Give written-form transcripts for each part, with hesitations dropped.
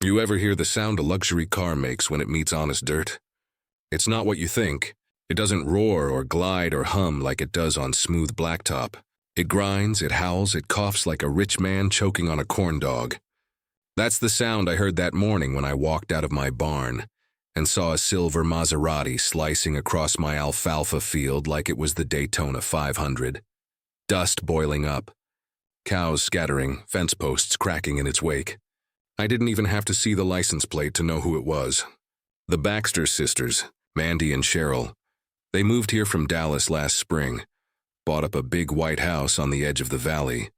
You ever hear the sound a luxury car makes when it meets honest dirt? It's not what you think. It doesn't roar or glide or hum like it does on smooth blacktop. It grinds, it howls, it coughs like a rich man choking on a corn dog. That's the sound I heard that morning when I walked out of my barn and saw a silver Maserati slicing across my alfalfa field like it was the Daytona 500. Dust boiling up, cows scattering, fence posts cracking in its wake. I didn't even have to see the license plate to know who it was. The Baxter sisters, Mandy and Cheryl. They moved here from Dallas last spring, bought up a big white house on the edge of the valley,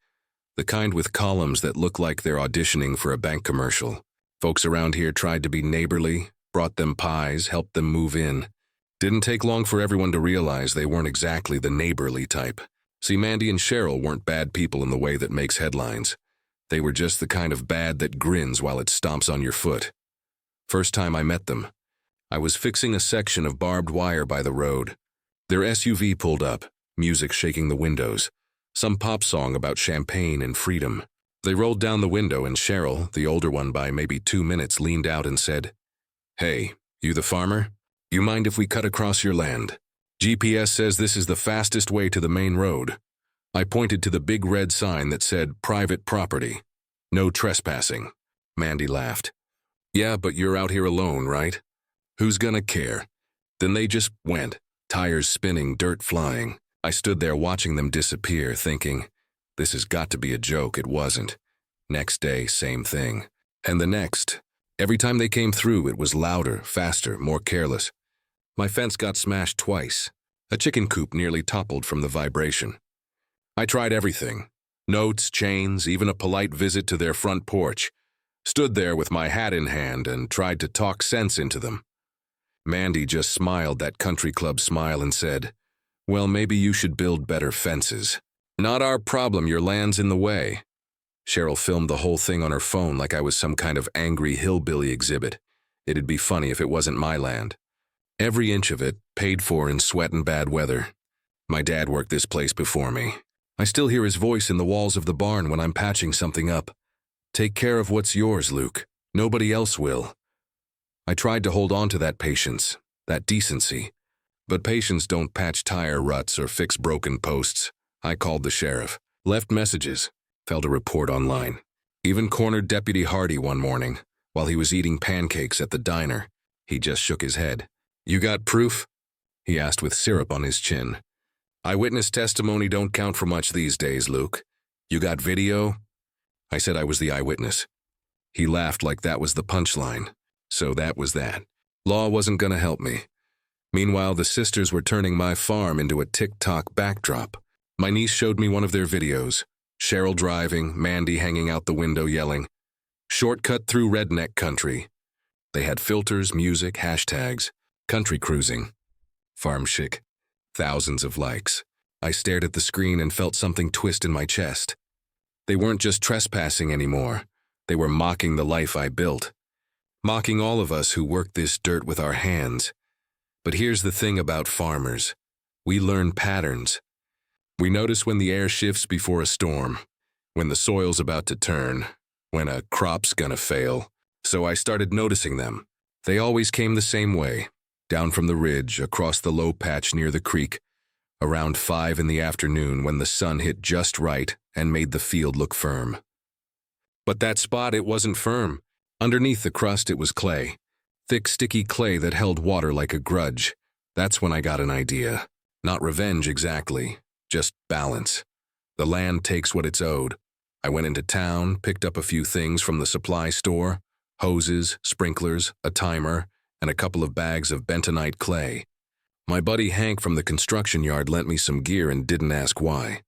the kind with columns that look like they're auditioning for a bank commercial. Folks around here tried to be neighborly, brought them pies, helped them move in. Didn't take long for everyone to realize they weren't exactly the neighborly type. See, Mandy and Cheryl weren't bad people in the way that makes headlines. They were just the kind of bad that grins while it stomps on your foot. First time I met them, I was fixing a section of barbed wire by the road. Their SUV pulled up, music shaking the windows, some pop song about champagne and freedom. They rolled down the window and Cheryl, the older one by maybe 2 minutes, leaned out and said, "Hey, you the farmer? You mind if we cut across your land? GPS says this is the fastest way to the main road." I pointed to the big red sign that said private property. No trespassing. Mandy laughed. "Yeah, but you're out here alone, right? Who's gonna care?" Then they just went, tires spinning, dirt flying. I stood there watching them disappear, thinking, this has got to be a joke. It wasn't. Next day, same thing. And the next. Every time they came through, it was louder, faster, more careless. My fence got smashed twice. A chicken coop nearly toppled from the vibration. I tried everything. Notes, chains, even a polite visit to their front porch. Stood there with my hat in hand and tried to talk sense into them. Mandy just smiled that country club smile and said, "Well, maybe you should build better fences." "Not our problem, your land's in the way." Cheryl filmed the whole thing on her phone like I was some kind of angry hillbilly exhibit. It'd be funny if it wasn't my land. Every inch of it, paid for in sweat and bad weather. My dad worked this place before me. I still hear his voice in the walls of the barn when I'm patching something up. "Take care of what's yours, Luke. Nobody else will." I tried to hold on to that patience, that decency. But patients don't patch tire ruts or fix broken posts. I called the sheriff, left messages, felt a report online. Even cornered Deputy Hardy one morning while he was eating pancakes at the diner. He just shook his head. "You got proof?" he asked with syrup on his chin. "Eyewitness testimony don't count for much these days, Luke. You got video?" I said I was the eyewitness. He laughed like that was the punchline. So that was that. Law wasn't gonna help me. Meanwhile, the sisters were turning my farm into a TikTok backdrop. My niece showed me one of their videos. Cheryl driving, Mandy hanging out the window yelling, "Shortcut through redneck country." They had filters, music, hashtags, country cruising, farm chic. Thousands of likes. I stared at the screen and felt something twist in my chest. They weren't just trespassing anymore. They were mocking the life I built. Mocking all of us who work this dirt with our hands. But here's the thing about farmers. We learn patterns. We notice when the air shifts before a storm, when the soil's about to turn, when a crop's gonna fail. So I started noticing them. They always came the same way. Down from the ridge, across the low patch near the creek, around 5 in the afternoon when the sun hit just right and made the field look firm. But that spot, it wasn't firm. Underneath the crust, it was clay. Thick, sticky clay that held water like a grudge. That's when I got an idea. Not revenge exactly, just balance. The land takes what it's owed. I went into town, picked up a few things from the supply store, hoses, sprinklers, a timer, and a couple of bags of bentonite clay. My buddy Hank from the construction yard lent me some gear and didn't ask why.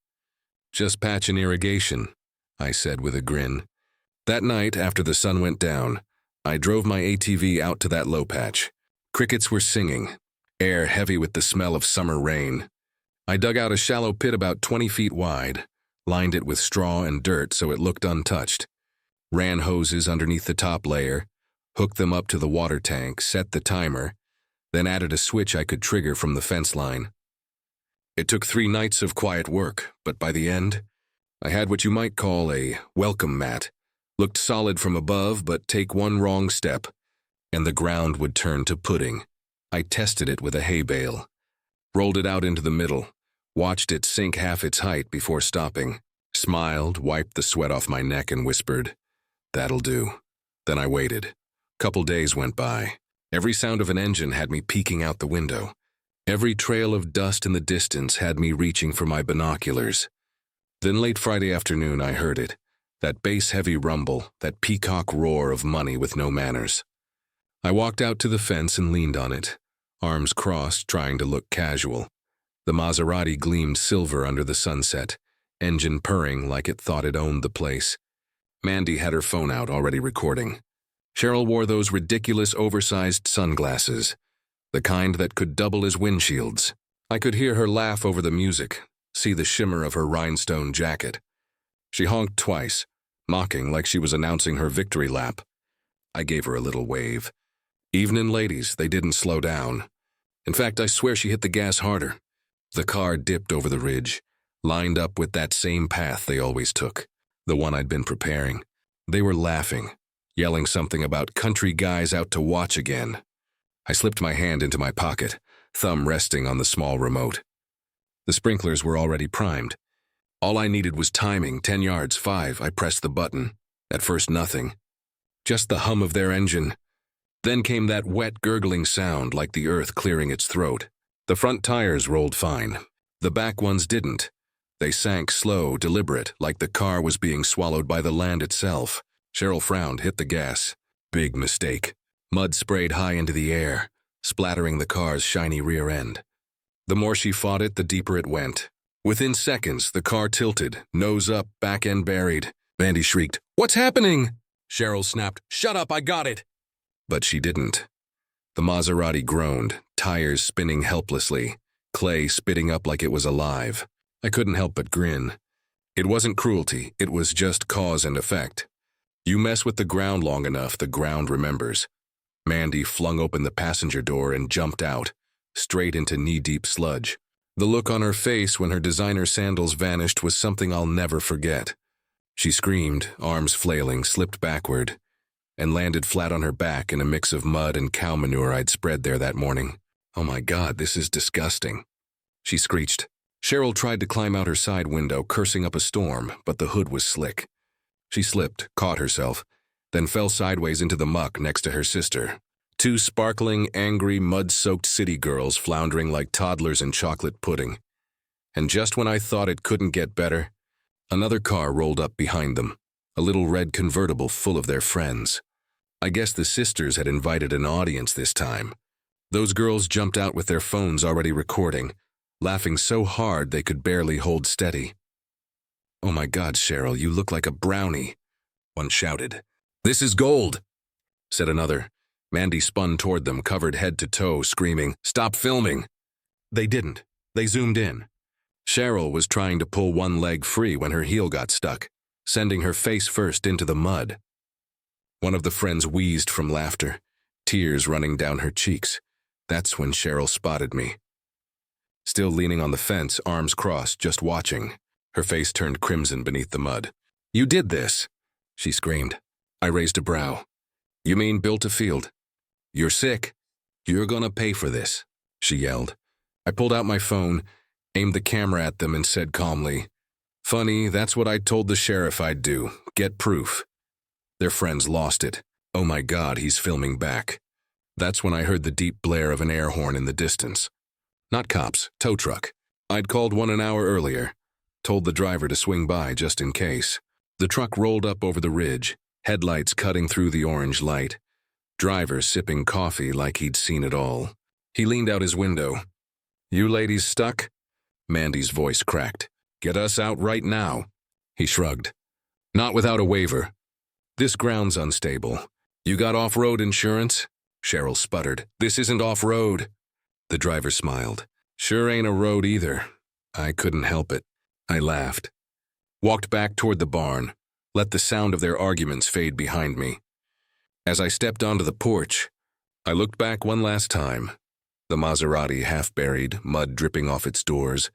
"Just patching irrigation," I said with a grin. That night, after the sun went down, I drove my ATV out to that low patch. Crickets were singing, air heavy with the smell of summer rain. I dug out a shallow pit about 20 feet wide, lined it with straw and dirt so it looked untouched, ran hoses underneath the top layer, hooked them up to the water tank, set the timer, then added a switch I could trigger from the fence line. It took 3 nights of quiet work, but by the end, I had what you might call a welcome mat, Looked solid from above, but take one wrong step, and the ground would turn to pudding. I tested it with a hay bale. Rolled it out into the middle, watched it sink half its height before stopping, smiled, wiped the sweat off my neck and whispered, "That'll do." Then I waited. Couple days went by. Every sound of an engine had me peeking out the window. Every trail of dust in the distance had me reaching for my binoculars. Then late Friday afternoon I heard it, that bass-heavy rumble, that peacock roar of money with no manners. I walked out to the fence and leaned on it, arms crossed, trying to look casual. The Maserati gleamed silver under the sunset, engine purring like it thought it owned the place. Mandy had her phone out, already recording. Cheryl wore those ridiculous oversized sunglasses, the kind that could double as windshields. I could hear her laugh over the music, see the shimmer of her rhinestone jacket. She honked twice, mocking like she was announcing her victory lap. I gave her a little wave. Evening ladies, they didn't slow down. In fact, I swear she hit the gas harder. The car dipped over the ridge, lined up with that same path they always took, the one I'd been preparing. They were laughing, yelling something about country guys out to watch again. I slipped my hand into my pocket, thumb resting on the small remote. The sprinklers were already primed. All I needed was timing, 10 yards, 5. I pressed the button. At first, nothing. Just the hum of their engine. Then came that wet, gurgling sound like the earth clearing its throat. The front tires rolled fine. The back ones didn't. They sank slow, deliberate, like the car was being swallowed by the land itself. Cheryl frowned, hit the gas. Big mistake. Mud sprayed high into the air, splattering the car's shiny rear end. The more she fought it, the deeper it went. Within seconds, the car tilted, nose up, back end buried. Mandy shrieked, "What's happening?" Cheryl snapped, "Shut up, I got it." But she didn't. The Maserati groaned, tires spinning helplessly, clay spitting up like it was alive. I couldn't help but grin. It wasn't cruelty, it was just cause and effect. You mess with the ground long enough, the ground remembers. Mandy flung open the passenger door and jumped out, straight into knee-deep sludge. The look on her face when her designer sandals vanished was something I'll never forget. She screamed, arms flailing, slipped backward, and landed flat on her back in a mix of mud and cow manure I'd spread there that morning. "Oh my God, this is disgusting," she screeched. Cheryl tried to climb out her side window, cursing up a storm, but the hood was slick. She slipped, caught herself, then fell sideways into the muck next to her sister. Two sparkling, angry, mud-soaked city girls floundering like toddlers in chocolate pudding. And just when I thought it couldn't get better, another car rolled up behind them, a little red convertible full of their friends. I guess the sisters had invited an audience this time. Those girls jumped out with their phones already recording, laughing so hard they could barely hold steady. "Oh my God, Cheryl, you look like a brownie," one shouted. "This is gold," said another. Mandy spun toward them, covered head to toe, screaming, "Stop filming!" They didn't. They zoomed in. Cheryl was trying to pull one leg free when her heel got stuck, sending her face first into the mud. One of the friends wheezed from laughter, tears running down her cheeks. That's when Cheryl spotted me. Still leaning on the fence, arms crossed, just watching. Her face turned crimson beneath the mud. "You did this!" she screamed. I raised a brow. "You mean built a field? You're sick. You're gonna pay for this," she yelled. I pulled out my phone, aimed the camera at them, and said calmly, "Funny, that's what I told the sheriff I'd do. Get proof." Their friends lost it. "Oh my God, he's filming back." That's when I heard the deep blare of an air horn in the distance. Not cops, tow truck. I'd called one an hour earlier, told the driver to swing by just in case. The truck rolled up over the ridge, headlights cutting through the orange light. Driver sipping coffee like he'd seen it all. He leaned out his window. "You ladies stuck?" Mandy's voice cracked. "Get us out right now." He shrugged. "Not without a waiver. This ground's unstable. You got off-road insurance?" Cheryl sputtered. "This isn't off-road." The driver smiled. "Sure ain't a road either." I couldn't help it. I laughed. Walked back toward the barn, let the sound of their arguments fade behind me. As I stepped onto the porch, I looked back one last time. The Maserati half-buried, mud dripping off its doors.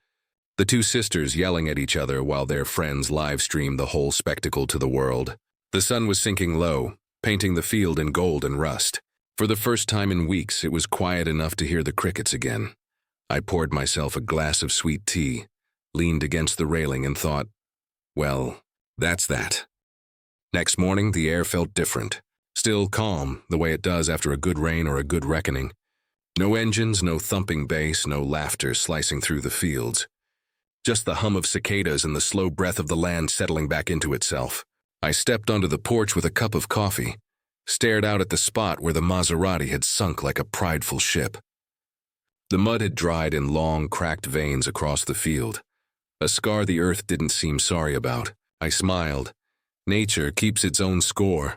The two sisters yelling at each other while their friends live-streamed the whole spectacle to the world. The sun was sinking low, painting the field in gold and rust. For the first time in weeks, it was quiet enough to hear the crickets again. I poured myself a glass of sweet tea, leaned against the railing and thought, well, that's that. Next morning, the air felt different. Still calm, the way it does after a good rain or a good reckoning. No engines, no thumping bass, no laughter slicing through the fields. Just the hum of cicadas and the slow breath of the land settling back into itself. I stepped onto the porch with a cup of coffee, stared out at the spot where the Maserati had sunk like a prideful ship. The mud had dried in long, cracked veins across the field, a scar the earth didn't seem sorry about. I smiled. Nature keeps its own score.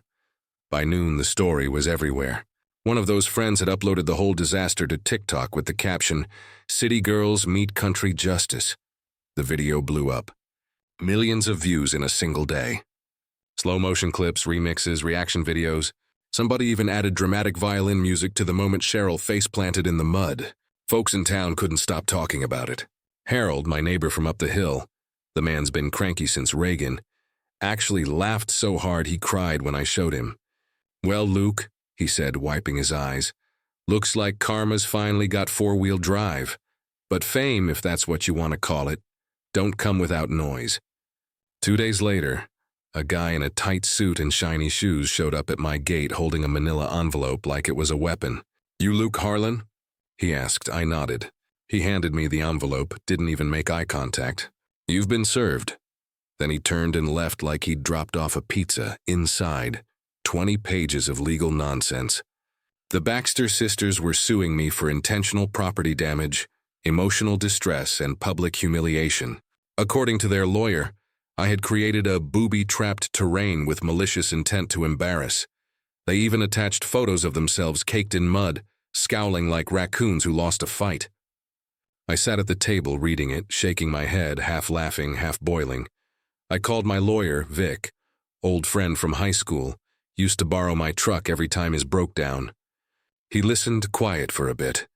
By noon, the story was everywhere. One of those friends had uploaded the whole disaster to TikTok with the caption, "City girls meet country justice." The video blew up. Millions of views in a single day. Slow motion clips, remixes, reaction videos. Somebody even added dramatic violin music to the moment Cheryl face-planted in the mud. Folks in town couldn't stop talking about it. Harold, my neighbor from up the hill, the man's been cranky since Reagan, actually laughed so hard he cried when I showed him. "Well, Luke," he said, wiping his eyes, "looks like karma's finally got four-wheel drive. But fame, if that's what you want to call it, don't come without noise." 2 days later, a guy in a tight suit and shiny shoes showed up at my gate holding a manila envelope like it was a weapon. "You Luke Harlan?" he asked. I nodded. He handed me the envelope, didn't even make eye contact. "You've been served." Then he turned and left like he'd dropped off a pizza. Inside, 20 pages of legal nonsense. The Baxter sisters were suing me for intentional property damage, emotional distress, and public humiliation. According to their lawyer, I had created a booby-trapped terrain with malicious intent to embarrass. They even attached photos of themselves caked in mud, scowling like raccoons who lost a fight. I sat at the table reading it, shaking my head, half laughing, half boiling. I called my lawyer, Vic, old friend from high school, used to borrow my truck every time his broke down. He listened quiet for a bit,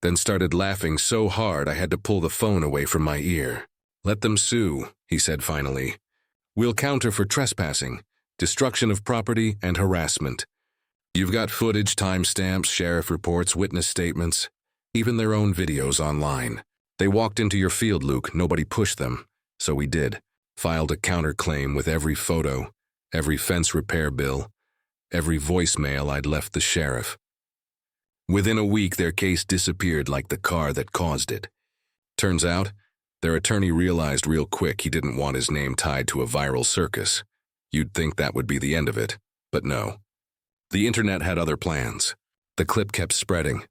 then started laughing so hard I had to pull the phone away from my ear. "Let them sue," he said finally. "We'll counter for trespassing, destruction of property, and harassment. You've got footage, timestamps, sheriff reports, witness statements, even their own videos online. They walked into your field, Luke. Nobody pushed them. So we did. Filed a counterclaim with every photo, every fence repair bill, every voicemail I'd left the sheriff. Within a week, their case disappeared like the car that caused it. Turns out, their attorney realized real quick he didn't want his name tied to a viral circus. You'd think that would be the end of it, but no. The internet had other plans. The clip kept spreading.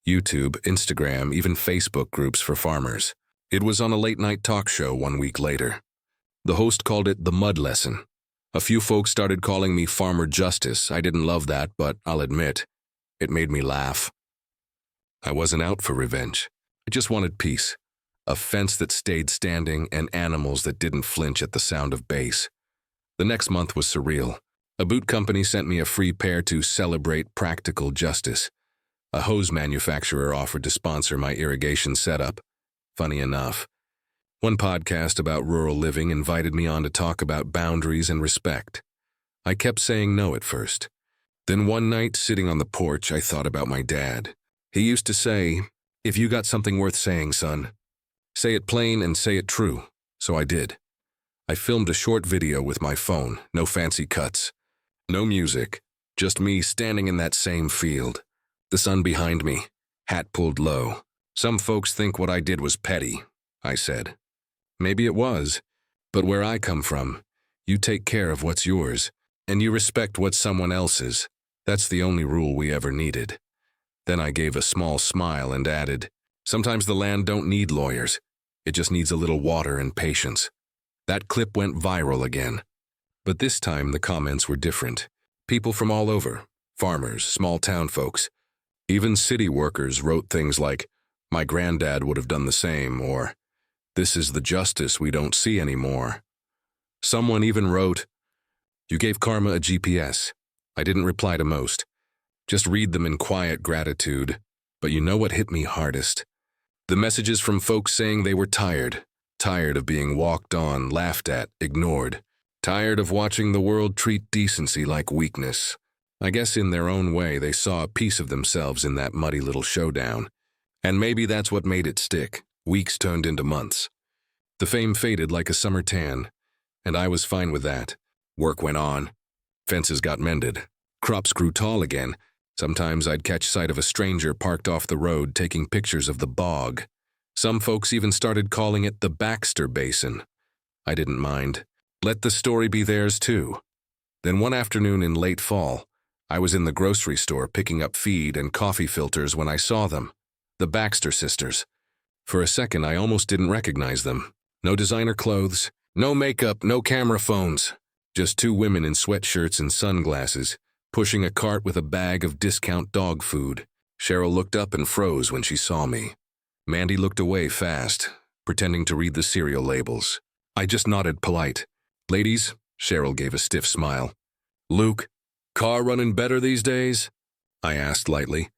YouTube, Instagram, even Facebook groups for farmers. It was on a late-night talk show 1 week later. The host called it the Mud Lesson. A few folks started calling me Farmer Justice. I didn't love that, but I'll admit, it made me laugh. I wasn't out for revenge. I just wanted peace. A fence that stayed standing and animals that didn't flinch at the sound of bass. The next month was surreal. A boot company sent me a free pair to celebrate practical justice. A hose manufacturer offered to sponsor my irrigation setup. Funny enough. One podcast about rural living invited me on to talk about boundaries and respect. I kept saying no at first. Then one night, sitting on the porch, I thought about my dad. He used to say, "If you got something worth saying, son, say it plain and say it true." So I did. I filmed a short video with my phone, no fancy cuts. No music, just me standing in that same field. The sun behind me, hat pulled low. "Some folks think what I did was petty," I said. Maybe it was, but where I come from, you take care of what's yours, and you respect what's someone else's. That's the only rule we ever needed. Then I gave a small smile and added, "Sometimes the land don't need lawyers. It just needs a little water and patience." That clip went viral again. But this time the comments were different. People from all over, farmers, small town folks. Even city workers wrote things like, "My granddad would have done the same," or, "This is the justice we don't see anymore." Someone even wrote, "You gave karma a GPS." I didn't reply to most. Just read them in quiet gratitude. But you know what hit me hardest? The messages from folks saying they were tired of being walked on, laughed at, ignored. Tired of watching the world treat decency like weakness. I guess in their own way they saw a piece of themselves in that muddy little showdown. And maybe that's what made it stick. Weeks turned into months. The fame faded like a summer tan, and I was fine with that. Work went on. Fences got mended. Crops grew tall again. Sometimes I'd catch sight of a stranger parked off the road taking pictures of the bog. Some folks even started calling it the Baxter Basin. I didn't mind. Let the story be theirs too. Then one afternoon in late fall, I was in the grocery store picking up feed and coffee filters when I saw them. The Baxter sisters. For a second, I almost didn't recognize them. No designer clothes, no makeup, no camera phones. Just two women in sweatshirts and sunglasses, pushing a cart with a bag of discount dog food. Cheryl looked up and froze when she saw me. Mandy looked away fast, pretending to read the cereal labels. I just nodded polite. Ladies, Cheryl gave a stiff smile. Luke, car running better these days? I asked lightly.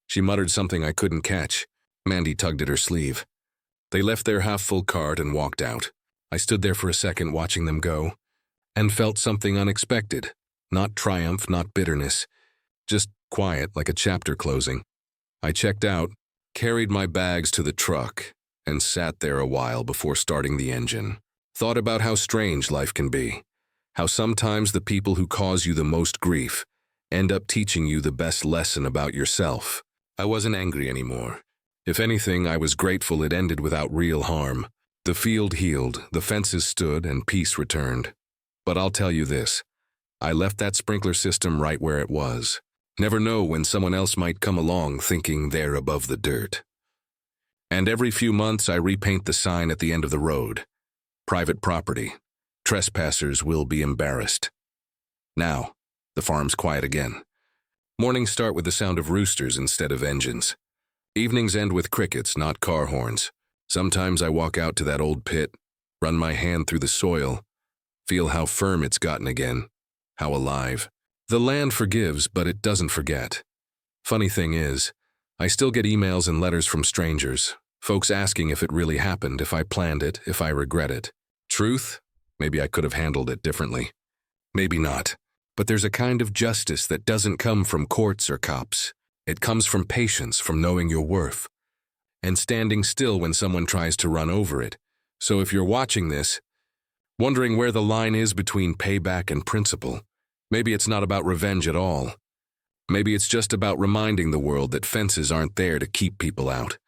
She muttered something I couldn't catch. Mandy tugged at her sleeve. They left their half-full cart and walked out. I stood there for a second watching them go, and felt something unexpected. Not triumph, not bitterness. Just quiet, like a chapter closing. I checked out, carried my bags to the truck, and sat there a while before starting the engine. Thought about how strange life can be. How sometimes the people who cause you the most grief end up teaching you the best lesson about yourself. I wasn't angry anymore. If anything, I was grateful it ended without real harm. The field healed, the fences stood, and peace returned. But I'll tell you this. I left that sprinkler system right where it was. Never know when someone else might come along thinking they're above the dirt. And every few months I repaint the sign at the end of the road. Private property. Trespassers will be embarrassed. Now, the farm's quiet again. Mornings start with the sound of roosters instead of engines. Evenings end with crickets, not car horns. Sometimes I walk out to that old pit, run my hand through the soil, feel how firm it's gotten again, how alive. The land forgives, but it doesn't forget. Funny thing is, I still get emails and letters from strangers, folks asking if it really happened, if I planned it, if I regret it. Truth? Maybe I could have handled it differently. Maybe not. But there's a kind of justice that doesn't come from courts or cops. It comes from patience, from knowing your worth, and standing still when someone tries to run over it. So if you're watching this, wondering where the line is between payback and principle, maybe it's not about revenge at all. Maybe it's just about reminding the world that fences aren't there to keep people out.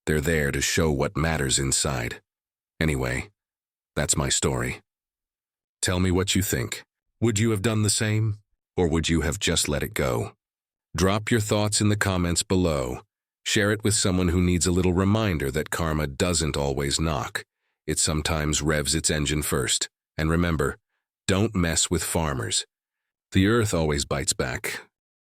They're there to show what matters inside. Anyway, that's my story. Tell me what you think. Would you have done the same? Or would you have just let it go? Drop your thoughts in the comments below. Share it with someone who needs a little reminder that karma doesn't always knock. It sometimes revs its engine first. And remember, don't mess with farmers. The earth always bites back,